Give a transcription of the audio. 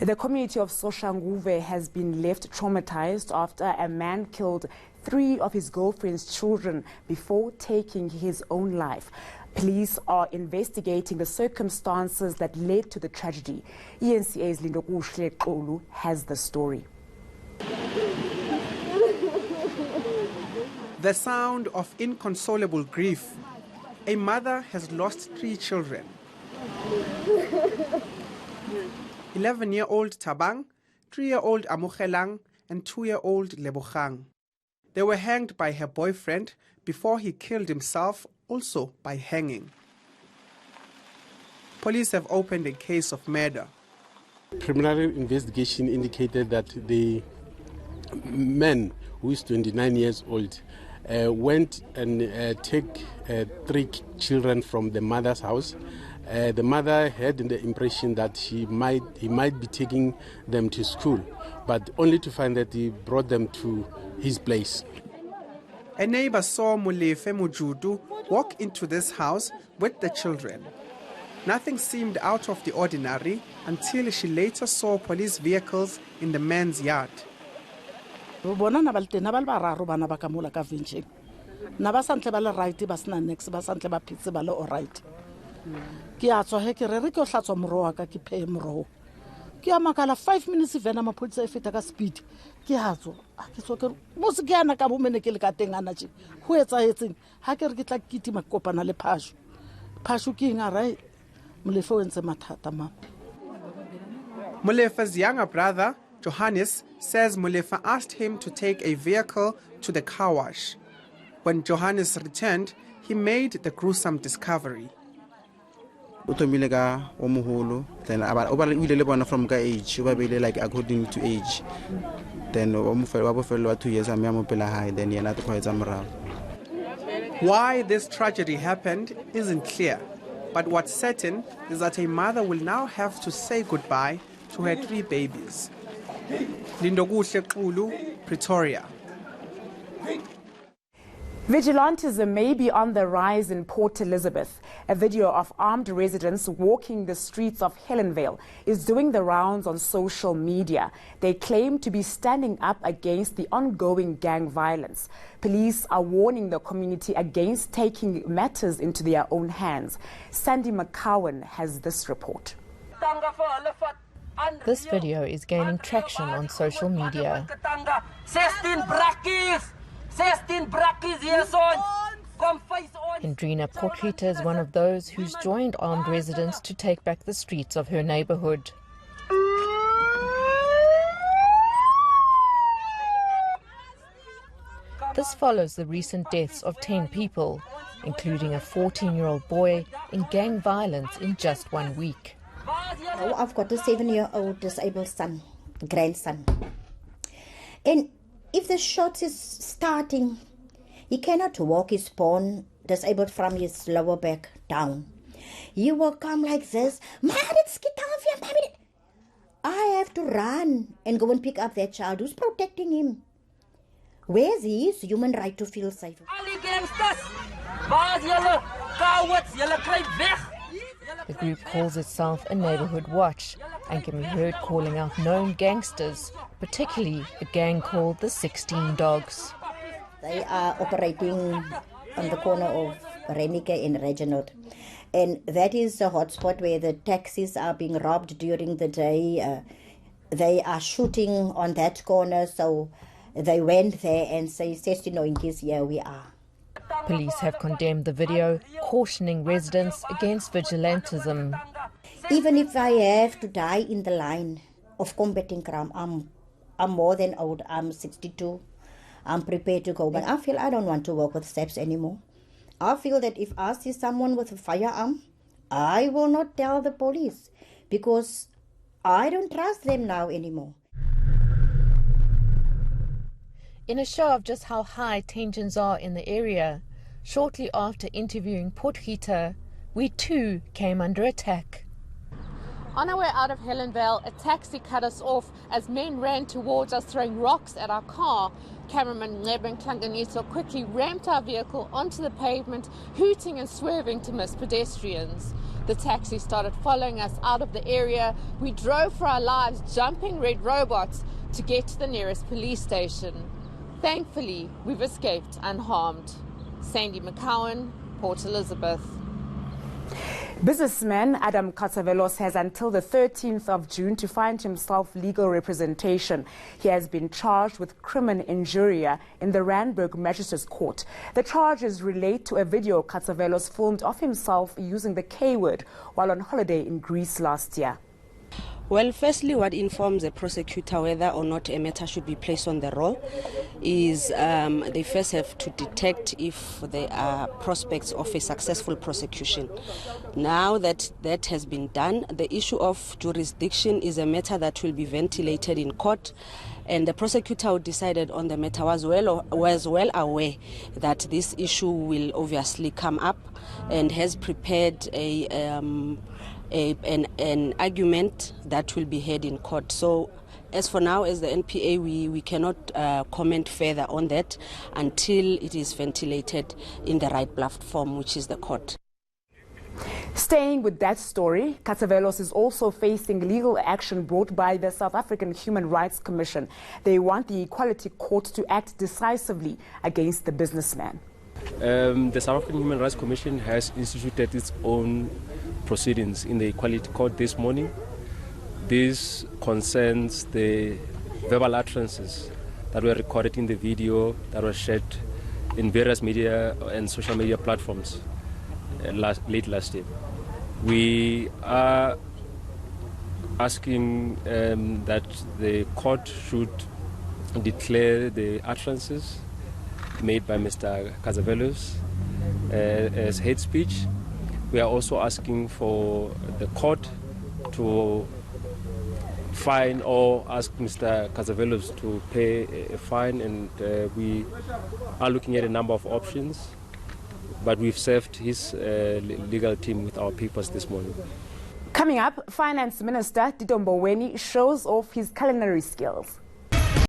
The community of Soshanguve has been left traumatized after a man killed 3 of his girlfriend's children before taking his own life. Police are investigating the circumstances that led to the tragedy. ENCA's Lindokuhle Xolu has the story. The sound of inconsolable grief. A mother has lost 3 children. 11-year-old Tabang, 3-year-old Amukelang, and 2-year-old Lebogang. They were hanged by her boyfriend before he killed himself, also by hanging. Police have opened a case of murder. Preliminary investigation indicated that the man, who is 29 years old, went and took 3 children from the mother's house. The mother had the impression that he might be taking them to school, but only to find that he brought them to his place. A neighbor saw Molefe Mujudu walk into this house with the children. Nothing seemed out of the ordinary until she later saw police vehicles in the man's yard. Ke a tswa he ke re ke o hlatswa moro wa ka ke phe moro ke a makala 5 minutes vena maphodisa e feta ka speed ke a tswa ke tswa ke mo se ke ana ka bomene ke le ka teng ana tse ho etsahetseng ha ke re ke tla kitima kopana le phashu ke nga right Molefe o ntse mathata ma. Molefe's younger brother Johannes says Molefe asked him to take a vehicle to the car wash. When Johannes returned, he made the gruesome discovery. Utomile ka omuholo then about ile le bona from ka age ba bele like according to age then omufelo wa bofelo 2 years ame mo pela high then yena to khwetsa morao. Why this tragedy happened isn't clear, but what's certain is that a mother will now have to say goodbye to her 3 babies. Lindokuhle Xolu, Pretoria. Vigilantism may be on the rise in Port Elizabeth. A video of armed residents walking the streets of Helenvale is doing the rounds on social media. They claim to be standing up against the ongoing gang violence. Police are warning the community against taking matters into their own hands. Sandy McCowan has this report. This video is gaining traction on social media. 16 brackies! 16 brackies here, son! Come face on! Hendrina Potgieter is one of those who's joined armed residents to take back the streets of her neighborhood. This follows the recent deaths of 10 people, including a 14-year-old boy, in gang violence in just 1 week. I've got a 7-year-old disabled son, grandson. And if the shot is starting, he cannot walk, he's born disabled from his lower back down. He will come like this, I have to run and go and pick up that child who's protecting him. Where's his human right to feel safe? The group calls itself a neighborhood watch and can be heard calling out known gangsters, particularly a gang called the 16 Dogs. They are operating on the corner of Renike and Reginald. And that is a hotspot where the taxis are being robbed during the day. They are shooting on that corner, so they went there and said, in case here we are. Police have condemned the video, cautioning residents against vigilantism. Even if I have to die in the line of combating crime, I'm more than old, I'm 62. I'm prepared to go, but I feel I don't want to work with SAPS anymore. I feel that if I see someone with a firearm, I will not tell the police because I don't trust them now anymore. In a show of just how high tensions are in the area, shortly after interviewing Potgieter, we too came under attack. On our way out of Helenvale, a taxi cut us off as men ran towards us throwing rocks at our car. Cameraman Neben Klanganiso quickly ramped our vehicle onto the pavement, hooting and swerving to miss pedestrians. The taxi started following us out of the area. We drove for our lives, jumping red robots to get to the nearest police station. Thankfully, we've escaped unharmed. Sandy McCowan, Port Elizabeth. Businessman Adam Katsavelos has until the 13th of June to find himself legal representation. He has been charged with crimen injuria in the Randburg Magistrates Court. The charges relate to a video Katsavelos filmed of himself using the K-word while on holiday in Greece last year. Well, firstly, what informs the prosecutor whether or not a matter should be placed on the roll is they first have to detect if there are prospects of a successful prosecution. Now that that has been done, the issue of jurisdiction is a matter that will be ventilated in court, and the prosecutor who decided on the matter was well aware that this issue will obviously come up and has prepared an argument that will be heard in court. So as for now, as the NPA, we cannot comment further on that until it is ventilated in the right platform, which is the court. Staying with that story, Katsavelos is also facing legal action brought by the South African Human Rights Commission. They want the Equality Court to act decisively against the businessman. The South African Human Rights Commission has instituted its own proceedings in the Equality Court this morning. This concerns the verbal utterances that were recorded in the video that was shared in various media and social media platforms late last year. We are asking that the court should declare the utterances made by Mr. Katsavelos as hate speech. We are also asking for the court to fine or ask Mr. Katsavelos to pay a fine, and we are looking at a number of options, but we've served his legal team with our papers this morning. Coming up, Finance Minister Tito Mboweni shows off his culinary skills.